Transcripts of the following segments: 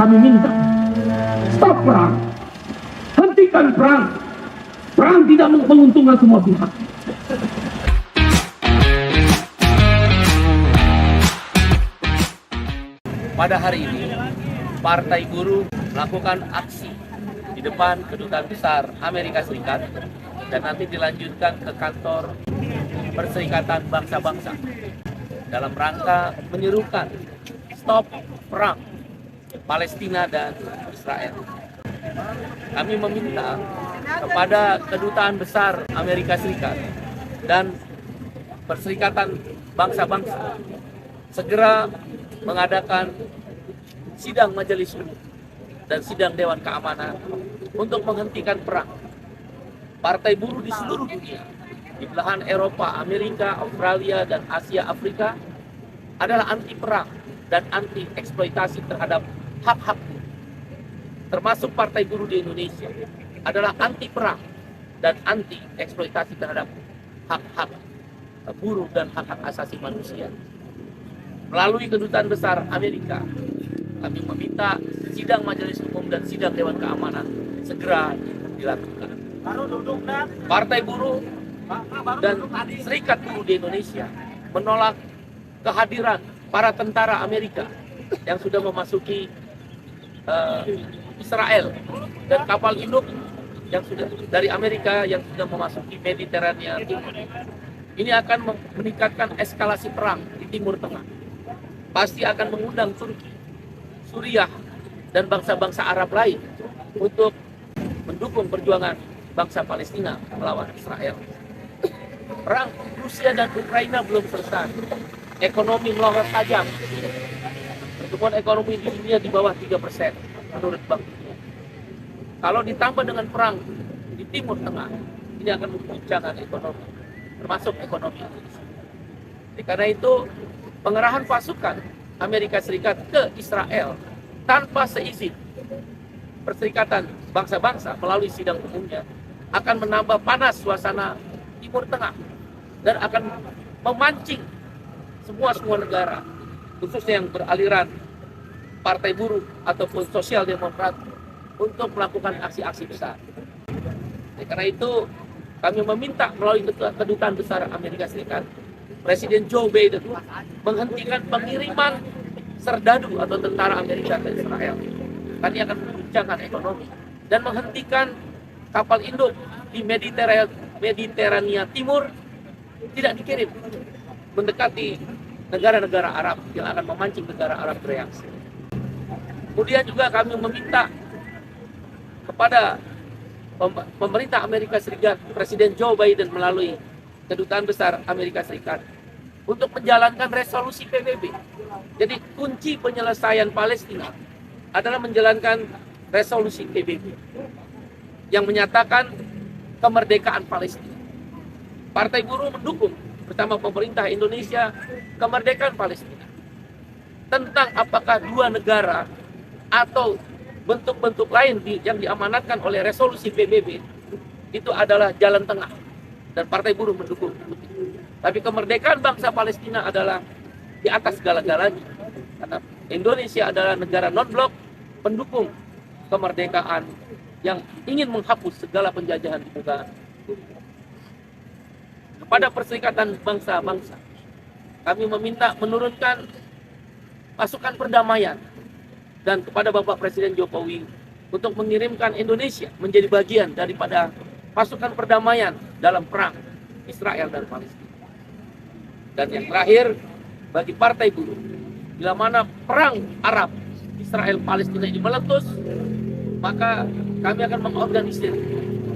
kami minta, stop perang, hentikan perang. Perang tidak menguntungkan semua pihak. Pada hari ini, Partai Buruh melakukan aksi di depan Kedutaan Besar Amerika Serikat dan nanti dilanjutkan ke kantor Perserikatan Bangsa-Bangsa dalam rangka menyerukan stop perang Palestina dan Israel. Kami meminta kepada Kedutaan Besar Amerika Serikat dan Perserikatan Bangsa-Bangsa segera mengadakan sidang Majelis Umum dan sidang Dewan Keamanan untuk menghentikan perang. Partai buruh di seluruh dunia, di belahan Eropa, Amerika, Australia, dan Asia Afrika adalah anti perang dan anti eksploitasi terhadap hak-hak buruh. Termasuk Partai Buruh di Indonesia adalah anti perang dan anti eksploitasi terhadap hak-hak buruh dan hak-hak asasi manusia. Melalui Kedutaan Besar Amerika, kami meminta sidang Majelis Umum dan sidang Dewan Keamanan segera dilakukan. Partai Buruh dan Serikat Buruh di Indonesia menolak kehadiran para tentara Amerika yang sudah memasuki Israel dan kapal induk yang sudah dari Amerika yang sudah memasuki Mediterania Timur. Ini akan meningkatkan eskalasi perang di Timur Tengah. Pasti akan mengundang Turki, Suriah, dan bangsa-bangsa Arab lain untuk mendukung perjuangan bangsa Palestina melawan Israel. Perang Rusia dan Ukraina belum selesai. Ekonomi melonjak tajam. Pertumbuhan ekonomi di dunia di bawah 3% menurut Bank Dunia. Kalau ditambah dengan perang di Timur Tengah, ini akan mengguncangkan ekonomi, termasuk ekonomi Indonesia. Karena itu, pengerahan pasukan Amerika Serikat ke Israel tanpa seizin Perserikatan Bangsa-Bangsa melalui sidang umumnya akan menambah panas suasana Timur Tengah dan akan memancing semua negara, khususnya yang beraliran Partai Buruh ataupun Sosial Demokrat, untuk melakukan aksi-aksi besar. Karena itu, kami meminta melalui Kedutaan Besar Amerika Serikat, Presiden Joe Biden menghentikan pengiriman serdadu atau tentara Amerika ke Israel. Ini akan mengguncangkan ekonomi dan menghentikan kapal induk di Mediterania Timur tidak dikirim mendekati negara-negara Arab yang akan memancing negara Arab bereaksi. Kemudian juga kami meminta kepada pemerintah Amerika Serikat, Presiden Joe Biden melalui Kedutaan Besar Amerika Serikat untuk menjalankan resolusi PBB. Jadi kunci penyelesaian Palestina adalah menjalankan resolusi PBB yang menyatakan kemerdekaan Palestina. Partai Buruh mendukung bersama pemerintah Indonesia kemerdekaan Palestina. Tentang apakah dua negara atau bentuk-bentuk lain yang diamanatkan oleh resolusi PBB itu adalah jalan tengah. Dan Partai Buruh mendukung. Tapi kemerdekaan bangsa Palestina adalah di atas segala-galanya. Karena Indonesia adalah negara non-blok pendukung kemerdekaan yang ingin menghapus segala penjajahan di muka bumi. Kepada Perserikatan Bangsa-Bangsa, kami meminta menurunkan pasukan perdamaian dan kepada Bapak Presiden Jokowi untuk mengirimkan Indonesia menjadi bagian daripada pasukan perdamaian dalam perang Israel dan Palestina. Dan yang terakhir, bagi Partai Buruh, bila mana perang Arab Israel Palestina ini meletus, maka kami akan mengorganisir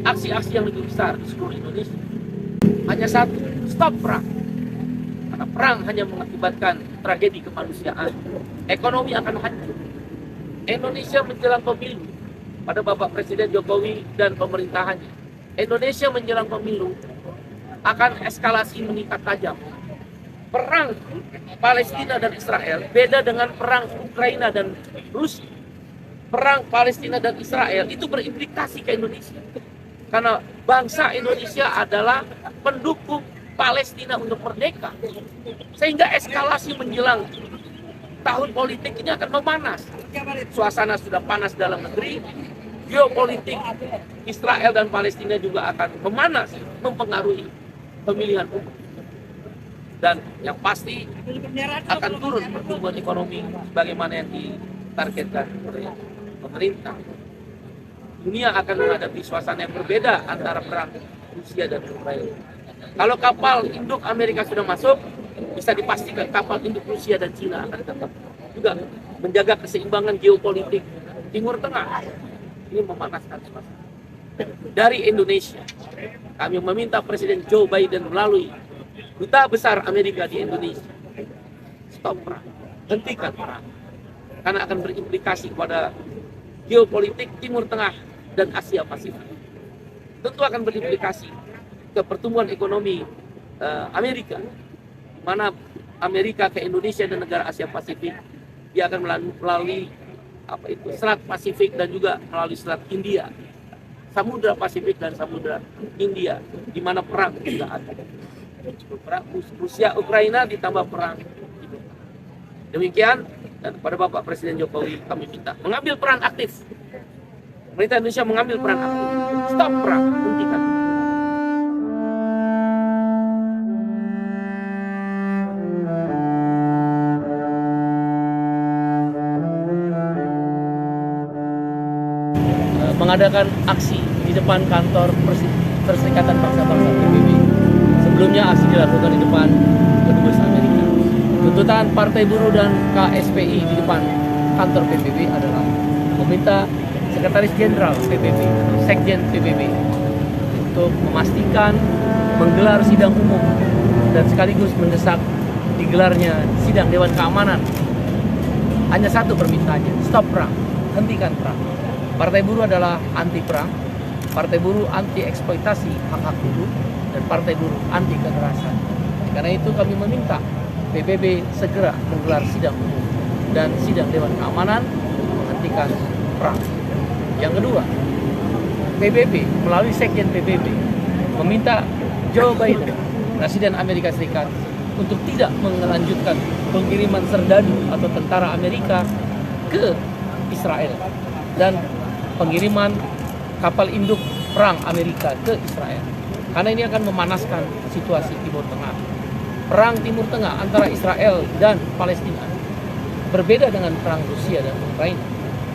aksi-aksi yang lebih besar di seluruh Indonesia. Hanya satu, stop perang. Karena perang hanya mengakibatkan tragedi kemanusiaan. Ekonomi akan hancur. Indonesia menjelang pemilu pada Bapak Presiden Jokowi dan pemerintahannya. Indonesia menjelang pemilu akan eskalasi meningkat tajam. Perang Palestina dan Israel beda dengan perang Ukraina dan Rusia. Perang Palestina dan Israel itu berimplikasi ke Indonesia. Karena bangsa Indonesia adalah pendukung Palestina untuk merdeka. Sehingga eskalasi menjelang tahun politik ini akan memanas. Suasana sudah panas dalam negeri, geopolitik Israel dan Palestina juga akan memanas, mempengaruhi pemilihan umum. Dan yang pasti akan turun pertumbuhan ekonomi sebagaimana yang ditargetkan oleh pemerintah. Dunia akan menghadapi suasana yang berbeda antara perang Rusia dan Ukraina. Kalau kapal induk Amerika sudah masuk, bisa dipastikan kapal induk Rusia dan Cina akan tetap juga menjaga keseimbangan geopolitik Timur Tengah. Ini memanaskan suasana. Dari Indonesia, kami meminta Presiden Joe Biden melalui Duta Besar Amerika di Indonesia, stop perang, hentikan perang, karena akan berimplikasi pada geopolitik Timur Tengah dan Asia Pasifik. Tentu akan berimplikasi ke pertumbuhan ekonomi Amerika, mana Amerika ke Indonesia dan negara Asia Pasifik, dia akan melalui Selat Pasifik dan juga melalui Selat India, Samudra Pasifik dan Samudra India, di mana perang juga ada. Perang Rusia Ukraina ditambah perang. Demikian, dan kepada Bapak Presiden Jokowi kami minta mengambil peran aktif. Pemerintah Indonesia mengambil peran aktif. Stop perang, hentikan. Mengadakan aksi di depan kantor Perserikatan Bangsa-Bangsa PBB. Sebelumnya aksi dilakukan di depan Kedubes Amerika. Tuntutan Partai Buruh dan KSPI di depan kantor PBB adalah meminta Sekretaris Jenderal PBB, Sekjen PBB untuk memastikan menggelar sidang umum dan sekaligus mendesak digelarnya sidang Dewan Keamanan. Hanya satu permintaannya, stop perang, hentikan perang. Partai Buruh adalah anti perang, Partai Buruh anti eksploitasi hak-hak buruh, dan Partai Buruh anti kekerasan. Karena itu kami meminta PBB segera menggelar sidang umum dan sidang Dewan Keamanan menghentikan perang. Yang kedua, PBB melalui Sekjen PBB meminta Joe Biden, Presiden Amerika Serikat, untuk tidak melanjutkan pengiriman serdadu atau tentara Amerika ke Israel dan pengiriman kapal induk perang Amerika ke Israel. Karena ini akan memanaskan situasi Timur Tengah. Perang Timur Tengah antara Israel dan Palestina berbeda dengan perang Rusia dan Ukraina.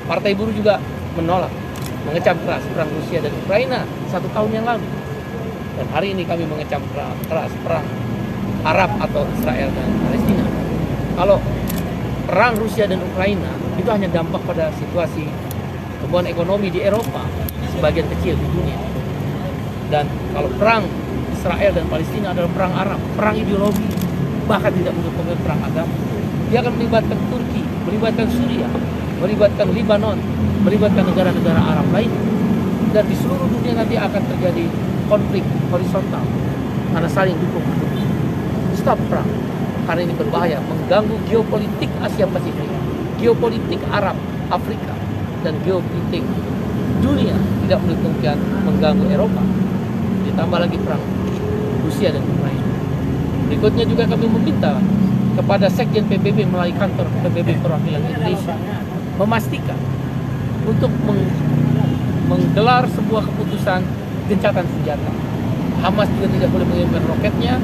Partai Buruh juga menolak, mengecam keras perang Rusia dan Ukraina 1 tahun yang lalu. Dan hari ini kami mengecam keras perang Arab atau Israel dan Palestina. Kalau perang Rusia dan Ukraina itu hanya dampak pada situasi pertumbuhan ekonomi di Eropa, sebagian kecil di dunia. Dan kalau perang Israel dan Palestina adalah perang Arab, perang ideologi, bahkan tidak mendukung perang agama. Dia akan melibatkan Turki, melibatkan Suriah, melibatkan Lebanon, melibatkan negara-negara Arab lain. Dan di seluruh dunia nanti akan terjadi konflik horizontal karena saling dukung-mendukung. Stop perang, karena ini berbahaya, mengganggu geopolitik Asia Pasifik, geopolitik Arab, Afrika, dan geopolitik dunia. Tidak mungkin mengganggu Eropa. Ditambah lagi perang Rusia dan Ukraina. Berikutnya juga kami meminta kepada Sekjen PBB melalui kantor PBB Perwakilan Indonesia memastikan untuk menggelar sebuah keputusan gencatan senjata. Hamas juga tidak boleh mengirimkan roketnya,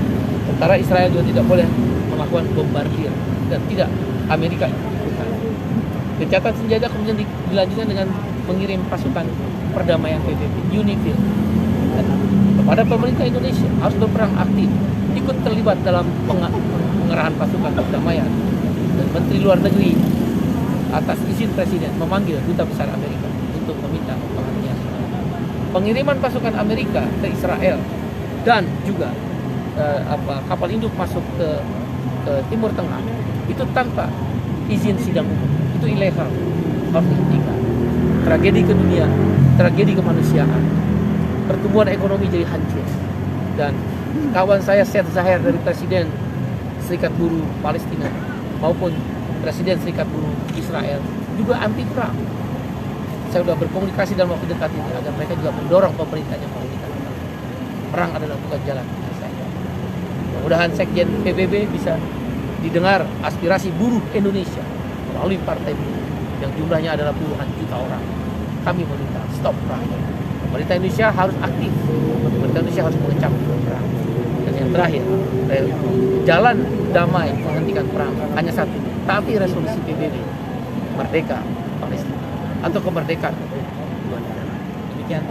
tentara Israel juga tidak boleh melakukan bombardir, dan tidak Amerika ikut-ikutan. Gencatan senjata kemudian dilanjutkan dengan mengirim pasukan perdamaian PBB, UNIFIL. Dan kepada pemerintah Indonesia harus berperan aktif, ikut terlibat dalam pengerahan pasukan perdamaian. Dan Menteri Luar Negeri atas izin Presiden memanggil Duta Besar Amerika untuk meminta penghentian. Pengiriman pasukan Amerika ke Israel dan juga kapal induk masuk ke Timur Tengah itu tanpa izin sidang umum, itu ilegal, harus dihentikan. Tragedi ke dunia, tragedi kemanusiaan, pertumbuhan ekonomi jadi hancur. Dan kawan saya Syed Zahir dari Presiden Serikat Buruh Palestina maupun Presiden Serikat Buruh Israel juga anti perang. Saya sudah berkomunikasi dalam waktu dekat ini agar mereka juga mendorong pemerintahnya menghentikan perang. Perang adalah bukan jalan penyelesaian. Mudah-mudahan Sekjen PBB bisa didengar aspirasi buruh Indonesia melalui partai buruh yang jumlahnya adalah puluhan juta orang. Kami meminta stop perang. Pemerintah Indonesia harus aktif. Pemerintah Indonesia harus mengecam perang. Dan yang terakhir, jalan damai menghentikan perang hanya satu, tapi resolusi PBB, merdeka Palestina atau kemerdekaan. Demikian.